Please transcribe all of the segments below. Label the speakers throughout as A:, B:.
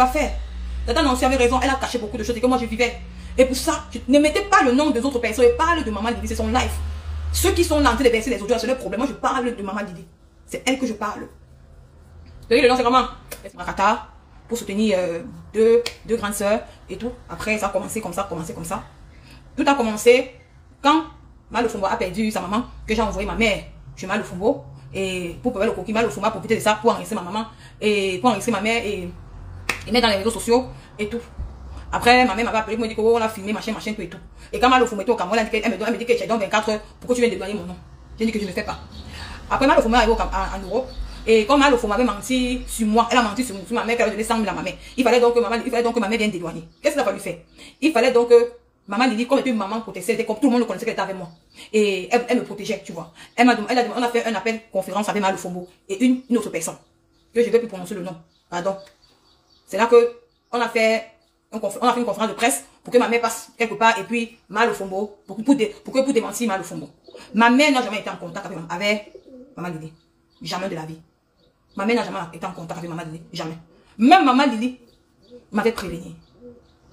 A: pas fait. Tata Nancy avait raison, elle a caché beaucoup de choses et que moi je vivais. Et pour ça, ne mettez pas le nom des autres personnes et parle de Maman Lily, c'est son life. Ceux qui sont là en train de verser les audios, c'est leur problème. Moi je parle de Maman Lily. C'est elle que je parle. Le nom c'est comment? Makata, pour soutenir deux grandes sœurs et tout. Après ça a commencé comme ça, Tout a commencé quand Malofumbo a perdu sa maman, que j'ai envoyé ma mère chez Malofumbo. Et pour pouvoir le coquille, Malofumbo a profité de ça pour enregistrer ma maman. Et pour enregistrer ma mère et mettre dans les réseaux sociaux et tout. Après, ma mère m'avait appelé, elle m'a dit qu'on a filmé, machin, tout et tout. Et quand Malofumbo était au Cameroun, elle me dit que tu as dans 24 heures, pourquoi tu viens de dévoiler mon nom? J'ai dit que je ne fais pas. Après, Malofumbo est arrivé en Europe. Et comme Malofumbo m'avait menti sur moi, elle a menti sur ma mère, qu'elle avait donné 100 000 à ma mère. Il fallait donc que ma mère vienne d'éloigner. Qu'est-ce qu'il a fallu faire? Il fallait donc que Maman Lily, comme était une maman protestée, c'était comme tout le monde le connaissait qu'elle était avec moi. Et elle me protégeait, tu vois. On a fait un appel conférence avec Malofumbo et une autre personne. Que je ne vais plus prononcer le nom. Pardon. C'est là que on a fait une conférence de presse pour que ma mère passe quelque part et puis Malofumbo, pour démentir Malofumbo. Ma mère n'a jamais été en contact avec Maman Lily. Jamais de la vie. Ma mère n'a jamais été en contact avec Maman Lily. Jamais. Même Maman Lily m'avait prévenu.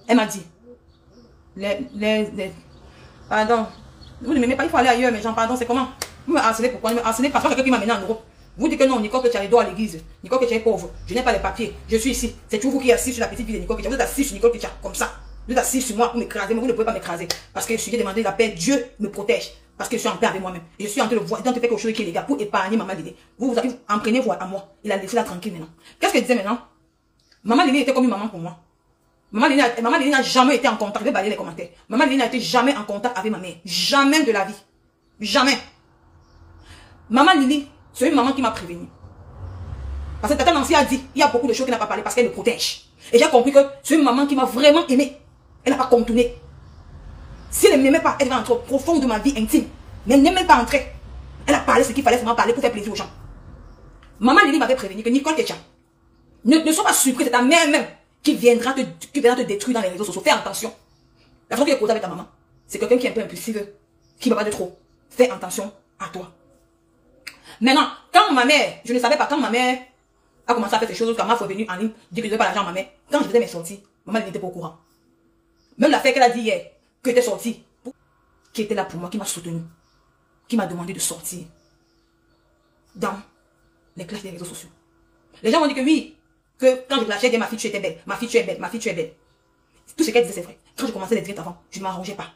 A: Elle m'a dit, pardon, vous ne m'aimez pas, il faut aller ailleurs, mais genre, pardon, c'est comment? Vous me harcelez pourquoi? Vous me harcelez parce que quelqu'un qui m'a mené en Europe. Vous dites que non, Nicole, que tu as les doigts à l'église. Nicole, que tu es pauvre. Je n'ai pas les papiers. Je suis ici. C'est toujours vous qui êtes assis sur la petite vie de Nicole. Vous êtes assis sur Nicole, comme ça. Vous êtes assis sur moi pour m'écraser, mais vous ne pouvez pas m'écraser. Parce que je suis demandé la paix. Dieu me protège. Parce que je suis en paix avec moi-même. Et je suis en train de voir, faire quelque chose qui est légal pour épargner Maman Lily. Vous en prenez-vous à moi. Il a laissé la tranquille maintenant. Qu'est-ce qu'elle disait maintenant? Maman Lily était comme une maman pour moi. Maman Lily n'a jamais été en contact. Je vais balayer les commentaires. Maman Lily n'a été jamais en contact avec ma mère. Jamais de la vie. Jamais. Maman Lily, c'est une maman qui m'a prévenu. Parce que Tata Nancy a dit, il y a beaucoup de choses qu'elle n'a pas parlé parce qu'elle me protège. Et j'ai compris que c'est une maman qui m'a vraiment aimé. Elle n'a pas contourné. Si elle ne m'aimait pas, elle va entrer au profond de ma vie intime. Mais elle n'aimait pas entrer. Elle a parlé ce qu'il fallait seulement parler pour faire plaisir aux gens. Maman Lily m'avait prévenu que Nicole Ketcha, ne sois pas surpris, c'est ta mère même qui viendra te détruire dans les réseaux sociaux. Fais attention. La façon que tu es causée avec ta maman, c'est quelqu'un qui est un peu impulsive, qui ne va pas de trop. Fais attention à toi. Maintenant, quand ma mère, je ne savais pas, quand ma mère a commencé à faire ces choses, quand ma mère est venue en ligne, dire que je ne devais pas l'argent à ma mère, quand je faisais mes sorties, maman n'était pas au courant. Même l'affaire qu'elle a dit hier, que j'étais sortie, qui était là pour moi, qui m'a soutenu, qui m'a demandé de sortir dans les classes des réseaux sociaux. Les gens m'ont dit que oui, que quand je clashais, ma fille, tu étais belle, ma fille, tu es belle, ma fille, tu es belle. Tout ce qu'elle disait, c'est vrai. Quand je commençais les directs avant, je ne m'arrangeais pas.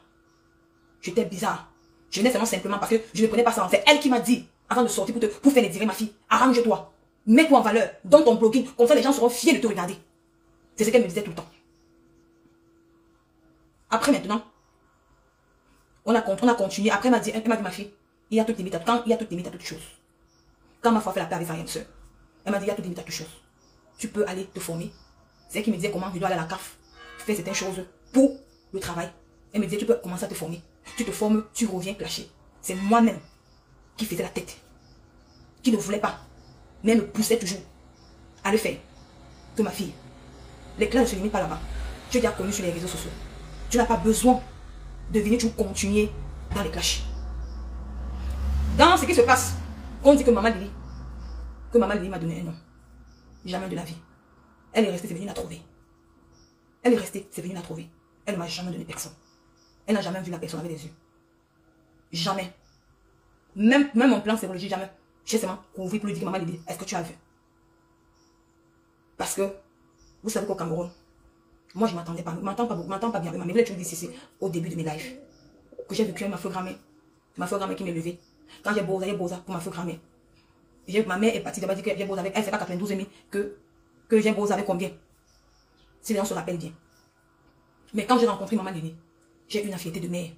A: J'étais bizarre. Je venais seulement simplement parce que je ne prenais pas ça en fait. Elle qui m'a dit, avant de sortir pour faire les directs, ma fille, arrange-toi, mets-toi en valeur, donne ton blogging, comme ça les gens seront fiers de te regarder. C'est ce qu'elle me disait tout le temps. Après maintenant, on a continué. Après, elle m'a dit, ma fille, il y a toute limite à toute chose. Quand ma foi fait la paix avec sa sœur, elle m'a dit, il y a toute limite à toute chose. Tu peux aller te former. C'est elle qui me disait comment je dois aller à la CAF, faire certaines choses pour le travail. Elle me disait, tu peux commencer à te former. Tu te formes, tu reviens clasher. C'est moi-même qui faisais la tête, qui ne voulait pas, mais elle me poussait toujours à le faire. Que ma fille, les classes ne se limitent pas là-bas. Tu es déjà connu sur les réseaux sociaux. Tu n'as pas besoin de venir toujours continuer dans les clashs. Dans ce qui se passe, on dit que Maman Lily m'a donné un nom. Jamais de la vie. Elle est restée, c'est venue la trouver. Elle est restée, c'est venue la trouver. Elle ne m'a jamais donné personne. Elle n'a jamais vu la personne avec les yeux. Jamais. Même mon plan sérologique, jamais. J'ai seulement couvert pour lui dire, Maman Lily, est-ce que tu as vu? Parce que, vous savez qu'au Cameroun, moi je ne m'attendais pas, je ne m'entends pas bien avec ma mère. Je l'ai toujours dit ici, au début de mes lives, que j'ai vécu ma feu-grand-mère. Ma feu-grand-mère qui m'est levée. Quand j'ai beau pour ma feu-grand-mère. Ma mère est partie, elle m'a dit que j'ai beau avec elle, c'est pas 92 000, que j'ai beau avec combien? Si les gens se rappellent bien. Mais quand j'ai rencontré Maman Lily, j'ai eu une fierté de mère.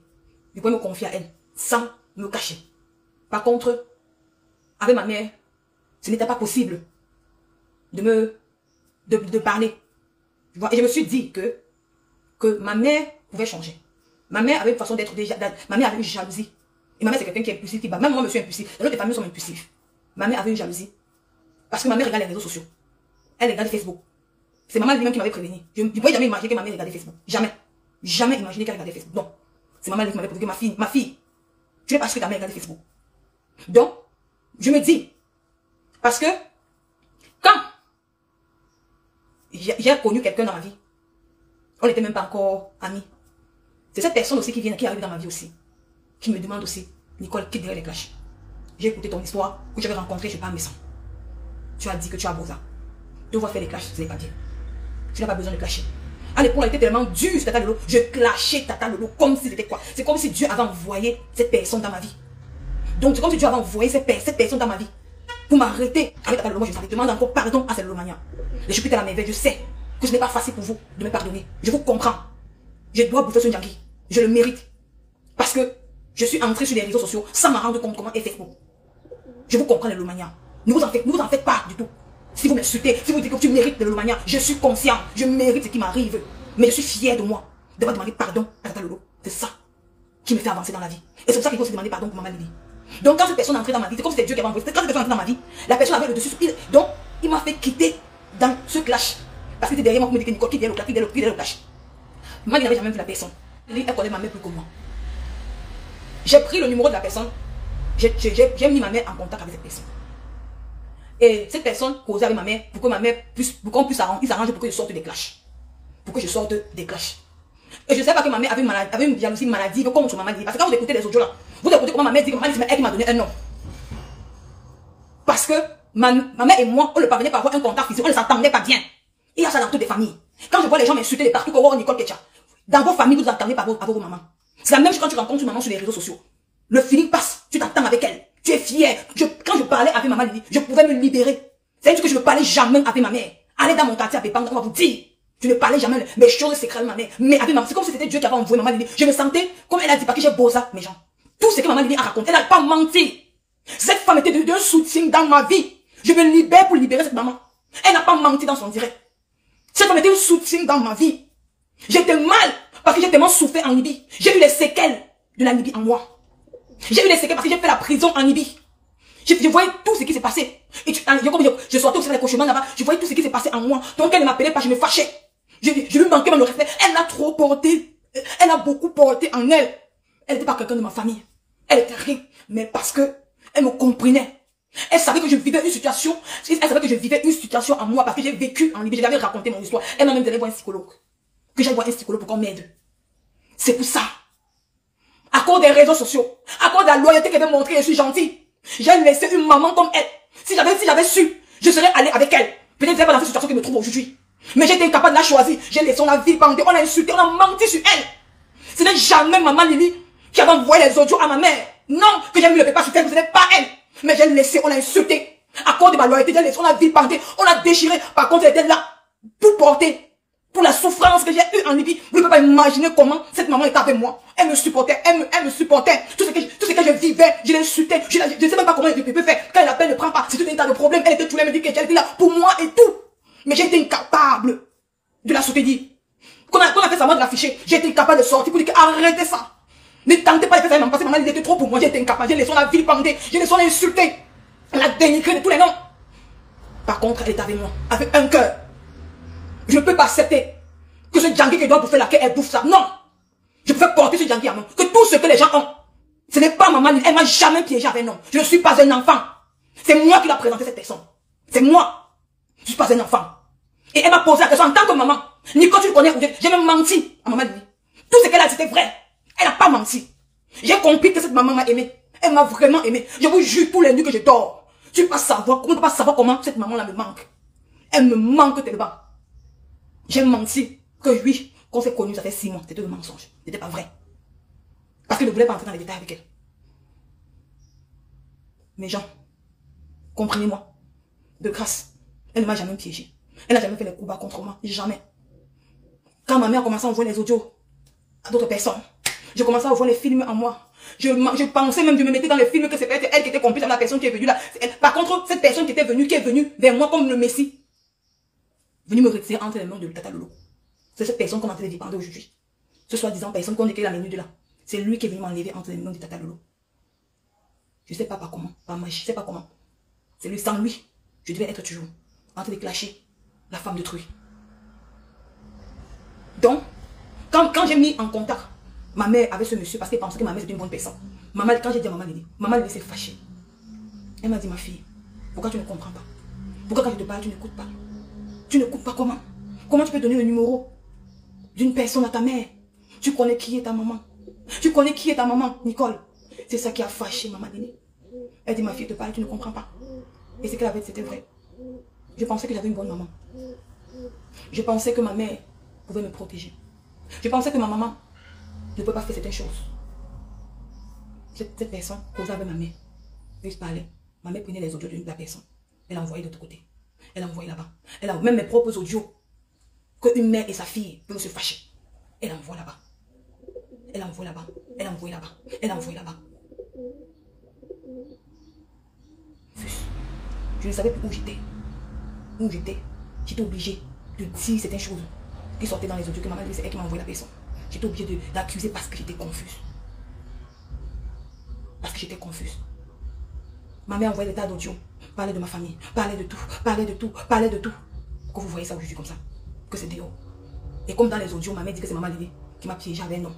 A: Je pouvais me confier à elle, sans me cacher. Par contre, avec ma mère, ce n'était pas possible de parler. Et je me suis dit que ma mère pouvait changer. Ma mère avait une façon d'être déjà, ma mère avait une jalousie. Et ma mère c'est quelqu'un qui est impulsif, qui bat. Même moi je suis impulsif. Les autres familles sont impulsifs. Ma mère avait une jalousie. Parce que ma mère regarde les réseaux sociaux. Elle regarde Facebook. C'est maman lui-même qui m'avait prévenu. Je ne pouvais jamais imaginer que ma mère regardait Facebook. Jamais. Jamais imaginer qu'elle regardait Facebook. Non. C'est maman qui m'avait prévenu que ma fille, tu n'es pas sûr que ta mère regarde Facebook. Donc, je me dis, parce que, quand j'ai connu quelqu'un dans ma vie. On n'était même pas encore amis. C'est cette personne aussi qui arrive dans ma vie aussi. Qui me demande aussi, Nicole, qui dirait les clashs? J'ai écouté ton histoire, que tu avais rencontré, je ne sais pas, Messan. Tu as dit que tu as beau ça. Devoir faire les clashs, ce n'est pas bien. Tu n'as pas besoin de clasher. À l'époque, elle était tellement dure, Tata Lolo. Je clashais Tata Lolo comme si c'était quoi? C'est comme si Dieu avait envoyé cette personne dans ma vie. Donc, c'est comme si Dieu avait envoyé cette personne dans ma vie. Pour m'arrêter avec Tata Lolo, moi je demande encore pardon à cette Lolomania. Et je suis à la merveille, je sais que ce n'est pas facile pour vous de me pardonner. Je vous comprends. Je dois bouffer ce Djangui. Je le mérite. Parce que je suis entrée sur les réseaux sociaux sans me rendre compte comment est Facebook. Je vous comprends les Lolomania. Ne vous en faites pas du tout. Si vous m'insultez, si vous dites que tu mérites de l'Olomania, je suis conscient, je mérite ce qui m'arrive. Mais je suis fier de moi, d'avoir demandé pardon à Tata Lolo. C'est ça qui me fait avancer dans la vie. Et c'est pour ça qu'il faut se demander pardon pour Maman Lily. Donc quand cette personne est entrée dans ma vie, c'est comme si c'était Dieu qui avait envoyé. Quand cette personne est entrée dans ma vie, la personne avait le dessus. Donc il m'a fait quitter dans ce clash. Parce que c'était derrière moi pour me dire que Nicole, qui derrière le clash. Moi, il n'avait jamais vu la personne. Elle connaît ma mère plus que moi. J'ai pris le numéro de la personne. J'ai mis ma mère en contact avec cette personne. Et cette personne causait avec ma mère pour que ma mère puisse, pour qu'on puisse s'arranger pour que je sorte des clashs. Pour que je sorte des clashs. Et je ne sais pas que ma mère avait une jalousie maladie, comme son maman dit. Parce que quand vous écoutez les audios là, vous écoutez comment ma mère dit que maman dit, c'est elle qui m'a donné un nom. Parce que ma mère et moi, on ne parvenait pas à avoir un contact physique, on ne s'entendait pas bien. Il y a ça dans toutes les familles. Quand je vois les gens m'insulter les partout, comme Nicole Ketcha, dans vos familles, vous vous entendez pas avec vos mamans. C'est la même chose quand tu rencontres une maman sur les réseaux sociaux. Le feeling passe, tu t'entends avec elle. Tu es fier. Quand je parlais avec Maman Lily, je pouvais me libérer. C'est juste que je ne parlais jamais avec ma mère. Allez dans mon quartier à Pépang, on va vous dire. Je ne parlais jamais mes choses secrètes de ma mère. Mais avec maman, c'est comme si c'était Dieu qui avait envoyé Maman Lily. Je me sentais, comme elle a dit, parce que j'ai beau ça, mes gens. Tout ce que Maman Lily a raconté, elle n'a pas menti. Cette femme était d'un soutien dans ma vie. Je me libère pour libérer cette maman. Elle n'a pas menti dans son direct. Cette femme était un soutien dans ma vie. J'étais mal parce que j'ai tellement souffert en Libye. J'ai eu les séquelles de la Libye en moi. J'ai eu les séquelles parce que j'ai fait la prison en Libye. Je voyais tout ce qui s'est passé. Et je sortais aussi dans les cauchemars là-bas. Je voyais tout ce qui s'est passé en moi. Donc elle ne m'appelait pas, je me fâchais. Je lui manquais même le respect. Elle a trop porté. Elle a beaucoup porté en elle. Elle n'était pas quelqu'un de ma famille. Elle était rien. Mais parce que elle me comprenait. Elle savait que je vivais une situation. Elle savait que je vivais une situation en moi parce que j'ai vécu en Libye. Je lui avais raconté mon histoire. Elle m'a même donné voir un psychologue. Que j'aille voir un psychologue pour qu'on m'aide. C'est pour ça. À cause des réseaux sociaux, à cause de la loyauté qu'elle veut montrer, je suis gentille. J'ai laissé une maman comme elle. Si j'avais su, je serais allée avec elle. Peut-être que c'est pas dans cette situation qu'elle me trouve aujourd'hui. Mais j'étais incapable de la choisir. J'ai laissé, on a vilipendé, on a insulté, on a menti sur elle. Ce n'est jamais Maman Lily qui avait envoyé les audios à ma mère. Non, que j'ai mis le pépin sur elle, ce n'est pas elle. Mais j'ai laissé, on a insulté. À cause de ma loyauté, j'ai laissé, on a vilipendé, on a déchiré. Par contre, elle était là pour porter. Pour la souffrance que j'ai eue en Libye, vous ne pouvez pas imaginer comment cette maman était avec moi. Elle me supportait, elle me supportait. Tout ce que je vivais, je l'insultais. Je ne sais même pas comment je peux faire. Quand elle appelle, ne prend pas. C'est tout un tas de problèmes. Elle était tout là, elle me dit qu'elle était là pour moi et tout. Mais j'ai été incapable de la soutenir. Qu'on a fait semblant de l'afficher. J'ai été incapable de sortir pour dire arrêtez ça. Ne tentez pas de faire ça, parce que maman, elle était trop pour moi. J'ai été incapable. J'ai laissé la vilipender. J'ai laissé l'insulter. Elle a dénigré de tous les noms. Par contre, elle est avec moi, avec un cœur. Je ne peux pas accepter que ce Djangui qui doit bouffer laquelle elle bouffe ça. Non. Je peux porter ce Djangui à moi. Que tout ce que les gens ont. Ce n'est pas Maman Lily. Elle m'a jamais piégé avec un nom. Je ne suis pas un enfant. C'est moi qui l'ai présenté cette personne. C'est moi. Je ne suis pas un enfant. Et elle m'a posé la question en tant que maman. Nicole, tu le connais. J'ai même menti à Maman Lily. Tout ce qu'elle a dit c'était vrai. Elle n'a pas menti. J'ai compris que cette maman m'a aimé. Elle m'a vraiment aimé. Je vous jure tous les nuits que je dors. Tu ne peux pas savoir comment cette maman-là me manque. Elle me manque tellement. J'ai menti que oui, qu'on s'est connu, ça fait 6 mois. C'était un mensonge. C'était pas vrai. Parce que je ne voulais pas entrer dans les détails avec elle. Mes gens, comprenez-moi. De grâce, elle ne m'a jamais piégé. Elle n'a jamais fait les coups bas contre moi. Jamais. Quand ma mère commençait à envoyer les audios à d'autres personnes, je commençais à voir les films en moi. Je pensais même, je me mettais dans les films que c'était elle qui était complice avec la personne qui est venue là. Par contre, cette personne qui est venue vers moi comme le Messie, venue me retirer entre les mains de Tata Lolo. C'est cette personne qu'on est en train de dépendre aujourd'hui. Ce soi-disant personne qu'on était la minute de là. C'est lui qui est venu m'enlever entre les mains de Tata Lolo. Je ne sais pas par comment, par magie, je ne sais pas comment. C'est lui, sans lui, je devais être toujours en train de clasher la femme de Truy. Donc, quand j'ai mis en contact ma mère avec ce monsieur, parce qu'elle pensait que ma mère c'était une bonne personne. Maman, quand j'ai dit à Maman Lily s'est fâchée. Elle m'a dit, ma fille, pourquoi tu ne comprends pas? Pourquoi quand je te parle, tu n'écoutes pas? Tu n'écoutes pas comment? Comment tu peux donner le numéro d'une personne à ta mère? Tu connais qui est ta maman. Tu connais qui est ta maman, Nicole. C'est ça qui a fâché maman Déné. Elle dit, ma fille te parle, tu ne comprends pas. Et ce qu'elle avait, c'était vrai. Je pensais que j'avais une bonne maman. Je pensais que ma mère pouvait me protéger. Je pensais que ma maman ne peut pas faire certaines choses. Cette personne causait avec ma mère. Juste parler. Ma mère prenait les audios de la personne. Elle envoyait de l'autre côté. Elle envoyait là-bas. Elle a même mes propres audios. Qu'une mère et sa fille peuvent se fâcher. Elle envoie là-bas. Elle envoie là-bas. Elle envoie là-bas. Elle envoie là-bas. Je ne savais plus où j'étais. Où j'étais. J'étais obligée de dire certaines choses qui sortaient dans les audios que maman disait, c'est elle qui m'a envoyé la personne. J'étais obligée d'accuser parce que j'étais confuse. Parce que j'étais confuse. Ma mère envoyait des tas d'audios. Parlait de ma famille. Parlait de tout. Parlait de tout. Parlait de tout. Pourquoi vous voyez ça aujourd'hui comme ça? Que c'est dehors. Et comme dans les audios, ma mère dit que c'est maman Lydie qui m'a piégé avec un nom.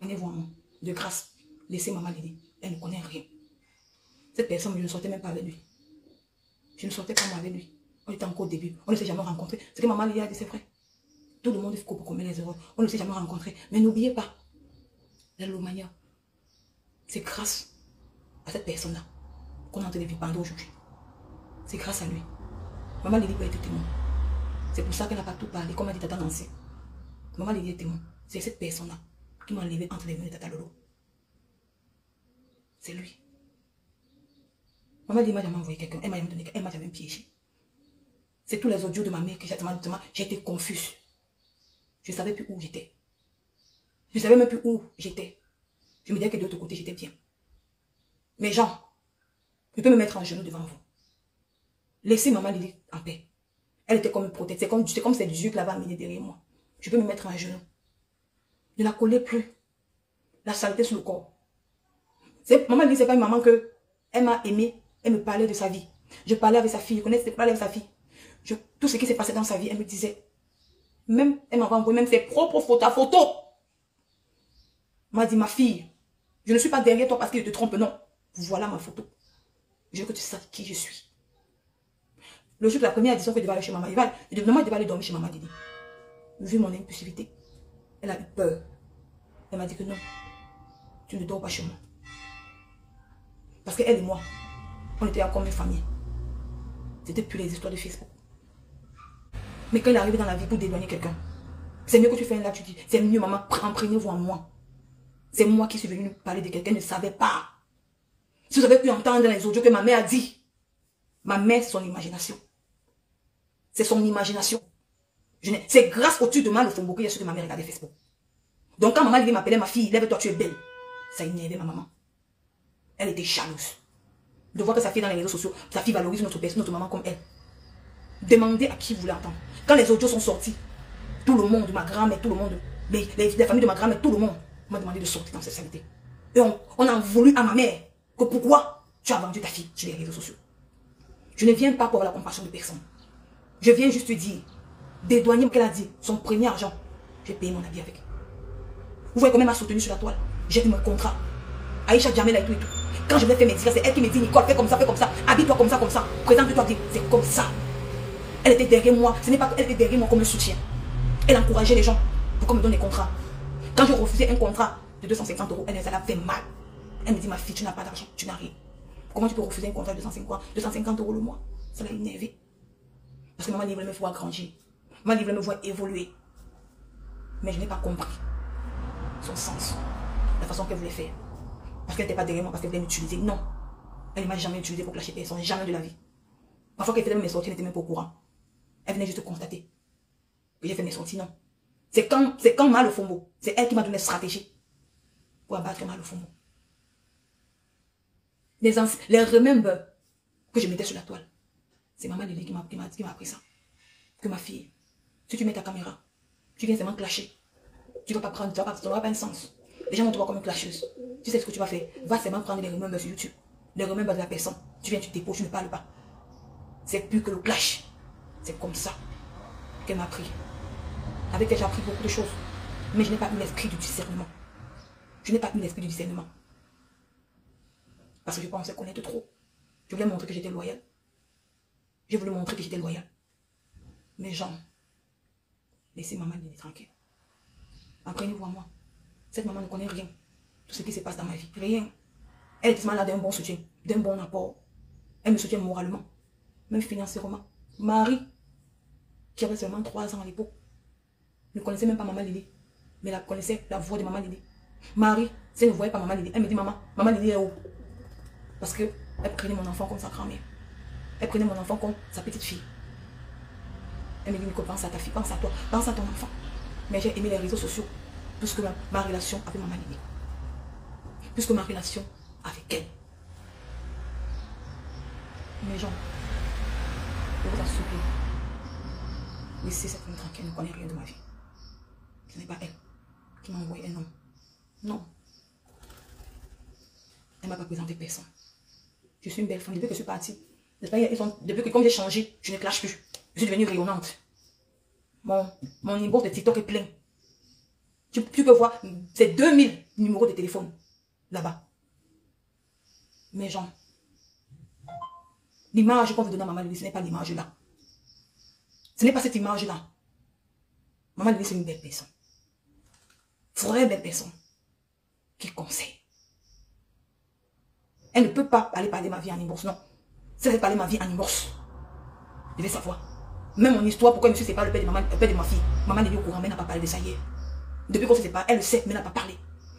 A: Venez-vous en moi. De grâce. Laissez maman Lydie. Elle ne connaît rien. Cette personne, je ne sortais même pas avec lui. Je ne sortais pas moi avec lui. On était encore au début. On ne s'est jamais rencontrés. Ce que maman Lydie a dit, c'est vrai. Tout le monde est pour commettre les erreurs. On ne s'est jamais rencontrés. Mais n'oubliez pas, la Lomania, c'est grâce à cette personne-là qu'on est en train de vivre pendant aujourd'hui. C'est grâce à lui. Maman Lydie peut être témoin. C'est pour ça qu'elle n'a pas tout parlé, comme a dit Tata Nancy. Maman Lydie est témoin. C'est cette personne-là qui m'a enlevé entre les mains de Tata Lolo. C'est lui. Maman Lydie m'a jamais envoyé quelqu'un. Elle m'a jamais donné quelqu'un. Elle m'a jamais piégé. C'est tous les audios de ma mère que j'ai été confuse. Je ne savais plus où j'étais. Je ne savais même plus où j'étais. Je me disais que de l'autre côté, j'étais bien. Mais Jean, je peux me mettre en genoux devant vous. Laissez maman Lydie en paix. Elle était comme une protection. C'est comme ces yeux que l'avait amené derrière moi. Je peux me mettre en genoux. Ne la collez plus. La saleté sur le corps. Maman Lydie, c'est pas une maman que elle m'a aimé. Elle me parlait de sa vie. Je parlais avec sa fille. Je connaissais parler avec sa fille. Tout ce qui s'est passé dans sa vie, elle me disait. Même, elle m'a envoyé même ses propres photos. Elle m'a dit, ma fille, je ne suis pas derrière toi parce qu'il te trompe, non. Voilà ma photo. Je veux que tu saches qui je suis. Le jour de la première édition que je devais aller chez maman, il devait aller dormir chez maman Didi. Vu mon impulsivité, elle a eu peur. Elle m'a dit que non, tu ne dors pas chez moi. Parce qu'elle et moi, on était comme une famille. C'était plus les histoires de Facebook. Mais quand il est arrivé dans la vie pour déloigner quelqu'un, c'est mieux que tu fais là, tu dis, c'est mieux maman, imprégnez-vous en moi. C'est moi qui suis venue parler de quelqu'un, ne savait pas. Si vous avez pu entendre dans les audios que ma mère a dit, ma mère, c'est son imagination. C'est son imagination. C'est grâce au-dessus de moi le Fombo que j'ai su que ma mère regardait Facebook. Donc quand maman m'appelait ma fille, lève-toi, tu es belle. Ça énervait ma maman. Elle était jalouse. De voir que sa fille dans les réseaux sociaux, sa fille valorise notre maman comme elle. Demandez à qui vous voulez entendre. Quand les audios sont sortis, tout le monde, ma grand-mère, tout le monde, les familles de ma grand-mère, tout le monde m'a demandé de sortir dans cette saleté. Et on a voulu à ma mère que pourquoi tu as vendu ta fille sur les réseaux sociaux. Je ne viens pas pour la compassion de personne. Je viens juste te dire, dédouaner qu'elle a dit, son premier argent, j'ai payé mon habit avec. Vous voyez comment elle m'a soutenu sur la toile. J'ai eu mon contrat. Aïcha Djamela et tout et tout. Quand je voulais faire mes dires, c'est elle qui me dit, Nicole, fais comme ça, habille-toi comme ça, présente-toi, c'est comme ça. Elle était derrière moi, ce n'est pas qu'elle était derrière moi comme un soutien. Elle encourageait les gens pour qu'on me donne des contrats. Quand je refusais un contrat de 250 €, elle a fait mal. Elle me dit, ma fille, tu n'as pas d'argent, tu n'as rien. Comment tu peux refuser un contrat de 250 € le mois? Ça l'a énervé. Parce que maman voulait me voir grandir. Maman voulait me voir évoluer. Mais je n'ai pas compris son sens, la façon qu'elle voulait faire. Parce qu'elle n'était pas derrière moi, parce qu'elle voulait m'utiliser. Non. Elle ne m'a jamais utilisé pour clasher personne, jamais de la vie. Parfois qu'elle faisait mes sorties, elle n'était même pas au courant. Elle venait juste constater que j'ai fait mes sorties, non. C'est quand m'a le Fombo. C'est elle qui m'a donné la stratégie pour abattre m'a le Fombo. Les remembers que je mettais sur la toile, c'est maman Lily qui m'a appris ça. Que ma fille, si tu mets ta caméra, tu viens seulement clasher. Tu ne vas pas prendre, tu n'auras pas un sens. Les gens vont te voir comme une clasheuse. Tu sais ce que tu vas faire? Va seulement prendre les remembers sur YouTube. Les remembers de la personne. Tu viens, tu déposes, tu ne parles pas. C'est plus que le clash. C'est comme ça qu'elle m'a appris. Avec elle, j'ai appris beaucoup de choses. Mais je n'ai pas eu l'esprit du discernement. Je n'ai pas eu l'esprit du discernement. Parce que je pensais connaître trop. Je voulais montrer que j'étais loyale. Je voulais montrer que j'étais loyale. Mais Jean, Laissez maman Lily tranquille. Apprenez-vous à moi. Cette maman ne connaît rien. Tout ce qui se passe dans ma vie. Rien. Elle est là d'un bon soutien, d'un bon apport. Elle me soutient moralement, même financièrement. Marie, qui avait seulement 3 ans à l'époque, ne connaissait même pas maman Lily, mais elle connaissait la voix de maman Lily. Marie, si elle ne voyait pas maman Lily, elle me dit maman Lily est où? Parce qu'elle prenait mon enfant comme sa grand-mère. Elle prenait mon enfant comme sa petite fille. Elle me dit, Nico, pense à ta fille, pense à toi, pense à ton enfant. Mais j'ai aimé les réseaux sociaux, puisque ma relation avec maman Lily. Puisque ma relation avec elle. Mais gens, je vous en supplie, laissez cette femme tranquille, elle ne connaît rien de ma vie. Ce n'est pas elle qui m'a envoyé un homme. Non. Elle ne m'a pas présenté personne. Je suis une belle femme. Depuis que je suis partie, depuis que comme j'ai changé, je ne clash plus. Je suis devenue rayonnante. Mon inbox de TikTok est plein. Tu peux voir, c'est 2000 numéros de téléphone là-bas. Mais gens, l'image qu'on veut donner à maman Lily, ce n'est pas l'image là. Ce n'est pas cette image là. Maman Lily, c'est une belle personne. Vraie belle personne. Qui conseille. Elle ne peut pas aller parler ma vie en inbox, non. Si elle veut parler ma vie en inbox, je vais savoir. Même mon histoire, pourquoi je me suis séparé le père de ma fille. Maman Lily au courant, mais elle n'a pas parlé de ça hier. Depuis qu'on se sépare, elle le sait, mais elle n'a pas parlé.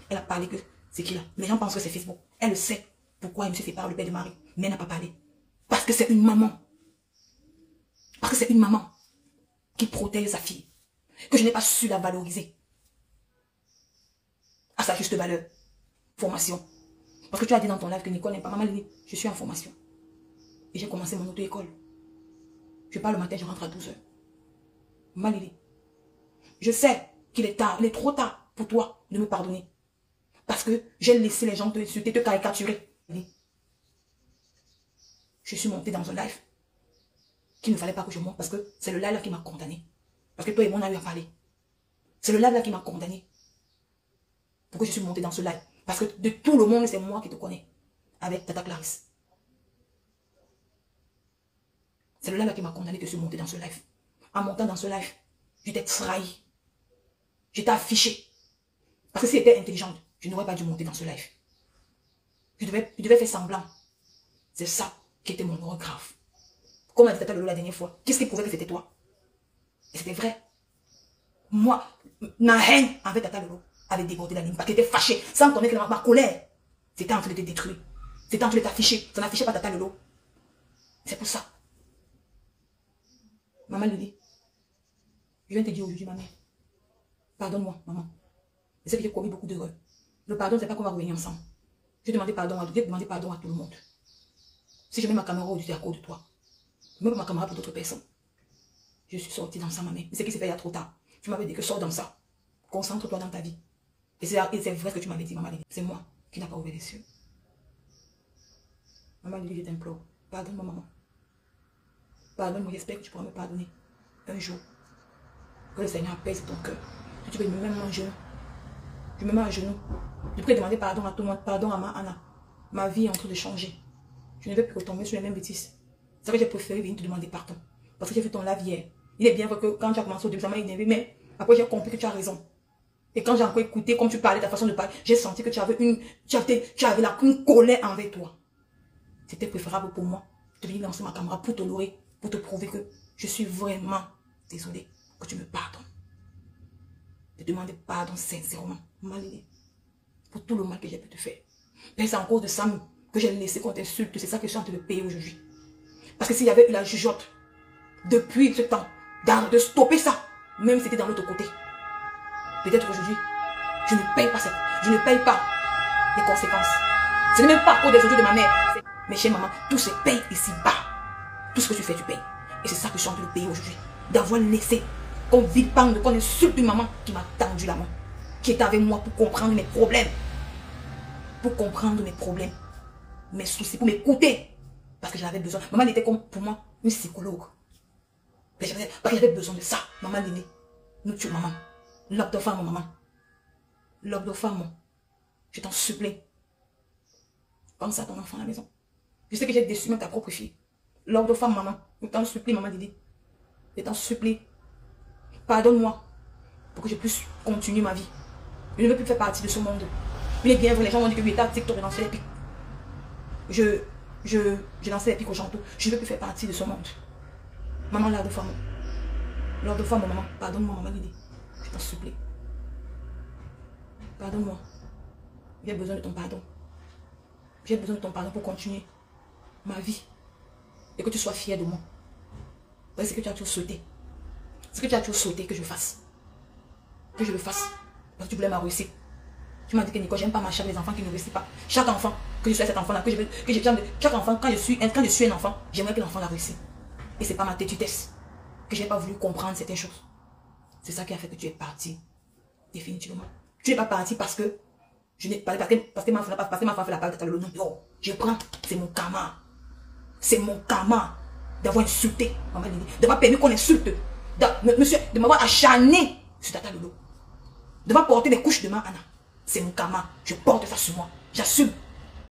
A: Elle a parlé que c'est qui là. Les gens pensent que c'est Facebook. Elle le sait. Pourquoi elle me sépare le père de Marie, mais elle n'a pas parlé. Parce que c'est une maman. Parce que c'est une maman qui protège sa fille. Que je n'ai pas su la valoriser. À sa juste valeur. Formation. Parce que tu as dit dans ton live que Nicole n'est pas maman Lily. Je suis en formation. Et j'ai commencé mon auto-école. Je pars le matin, je rentre à 12 h. Maman Lily. Je sais qu'il est tard. Il est trop tard pour toi de me pardonner. Parce que j'ai laissé les gens te insulter, te caricaturer. Je suis montée dans un live qu'il ne fallait pas que je monte parce que c'est le live là qui m'a condamné. Parce que toi et moi on a eu à parler. C'est le live là qui m'a condamné. Pourquoi je suis montée dans ce live? Parce que de tout le monde, c'est moi qui te connais. Avec Tata Clarisse. C'est le live là qui m'a condamné que je suis montée dans ce live. En montant dans ce live, j'étais trahi. J'étais affichée. Parce que si j'étais intelligente, je n'aurais pas dû monter dans ce live. Je devais faire semblant. C'est ça qui était mon erreur grave. Comme a dit Tata Lolo la dernière fois, qu'est-ce qui prouvait que c'était toi? Et c'était vrai. Moi, ma haine avec Tata Lolo avait débordé la ligne parce qu'elle était fâchée, sans connaître que ma colère, c'était en train de te détruire. C'était en train de t'afficher. Ça n'affichait pas Tata Lolo. C'est pour ça. Maman Lily, je viens te dire aujourd'hui, ma mère, pardonne-moi, maman. Je sais que j'ai commis beaucoup d'erreurs. Le pardon, c'est pas qu'on va revenir ensemble. J'ai demandé pardon à tout le monde. Si je mets ma caméra au-dessus à cause de toi, je mets ma caméra pour d'autres personnes. Je suis sortie dans ça, ma mère. Mais ce qui s'est fait il y a trop tard. Tu m'avais dit que sors dans ça. Concentre-toi dans ta vie. Et c'est vrai ce que tu m'avais dit, maman Lily. C'est moi qui n'ai pas ouvert les yeux. Maman Lily, je t'implore. Pardonne-moi, maman. Pardonne-moi, j'espère que tu pourras me pardonner. Un jour. Que le Seigneur apaise ton cœur. Que tu peux me mettre à genoux. Je me mets à genoux. Je peux demander pardon à tout le monde. Pardon à Anna. Ma vie est en train de changer. Je ne vais plus retomber sur les mêmes bêtises. C'est vrai que j'ai préféré venir te demander pardon. Parce que j'ai fait ton live hier. Il est bien vrai que quand tu as commencé au début, ça m'a énervé. Mais après, j'ai compris que tu as raison. Et quand j'ai encore écouté, comme tu parlais, ta façon de parler, j'ai senti que tu avais une colère envers toi. C'était préférable pour moi de venir lancer ma caméra pour t'honorer, pour te prouver que je suis vraiment désolée, que tu me pardonnes. De demander pardon sincèrement, Marie, pour tout le mal que j'ai pu te faire. Mais c'est en cause de ça que j'ai laissé qu'on t'insulte. C'est ça que je suis en train de payer aujourd'hui. Parce que s'il y avait eu la jugeote depuis ce temps, de stopper ça, même si c'était dans l'autre côté, peut-être aujourd'hui, je ne paye pas les conséquences. Ce n'est même pas à cause des autres de ma mère. Mais chez maman, tout se paye ici-bas. Tout ce que tu fais, tu payes. Et c'est ça que je suis en train de payer aujourd'hui. D'avoir laissé qu'on vilipende, qu'on insulte une maman qui m'a tendu la main. Qui est avec moi pour comprendre mes problèmes. Pour comprendre mes problèmes. Mes soucis, pour m'écouter. Parce que j'avais besoin. Maman était comme pour moi une psychologue. Parce que j'avais besoin de ça. Maman l'aînée. Nous tuons maman. Lobe de femme, maman. Lobe de femme. Je t'en supplie. Pense à ton enfant à la maison. Je sais que j'ai déçu même ta propre fille. Lobe de femme, maman. Je t'en supplie, maman Didi. Je t'en supplie. Pardonne-moi. pour que je puisse continuer ma vie. Je ne veux plus faire partie de ce monde. Il est bien vrai, les gens m'ont dit que oui, t'as TikTok, lancer les pics. Je lançais les pics au chanteau. Je ne veux plus faire partie de ce monde. Maman, l'heure de femme. L'heure de femme, maman. Pardonne-moi, maman Lydie. Je t'en supplie. Pardonne-moi. J'ai besoin de ton pardon. J'ai besoin de ton pardon pour continuer ma vie. Et que tu sois fier de moi. C'est ce que tu as toujours souhaité. Ce que tu as toujours souhaité que je fasse. Que je le fasse. Parce que tu voulais ma réussite. Tu m'as dit que Nicole, j'aime pas marcher avec les enfants qui ne réussissent pas. Chaque enfant, que je sois cet enfant-là, chaque enfant, quand je suis un enfant, j'aimerais que l'enfant la réussisse. Et c'est pas ma têtutesse. Que je n'ai pas voulu comprendre certaines choses. C'est ça qui a fait que tu es parti. Définitivement. Tu n'es pas parti parce que je n'ai pas, parce que ma femme fait la part de le nom. Non, je prends, c'est mon karma. C'est mon karma d'avoir insulté, d'avoir permis qu'on insulte, monsieur, de m'avoir acharné sur Tata Lolo, de m'avoir porté des couches de ma Anna. C'est mon karma, je porte ça sur moi, j'assume.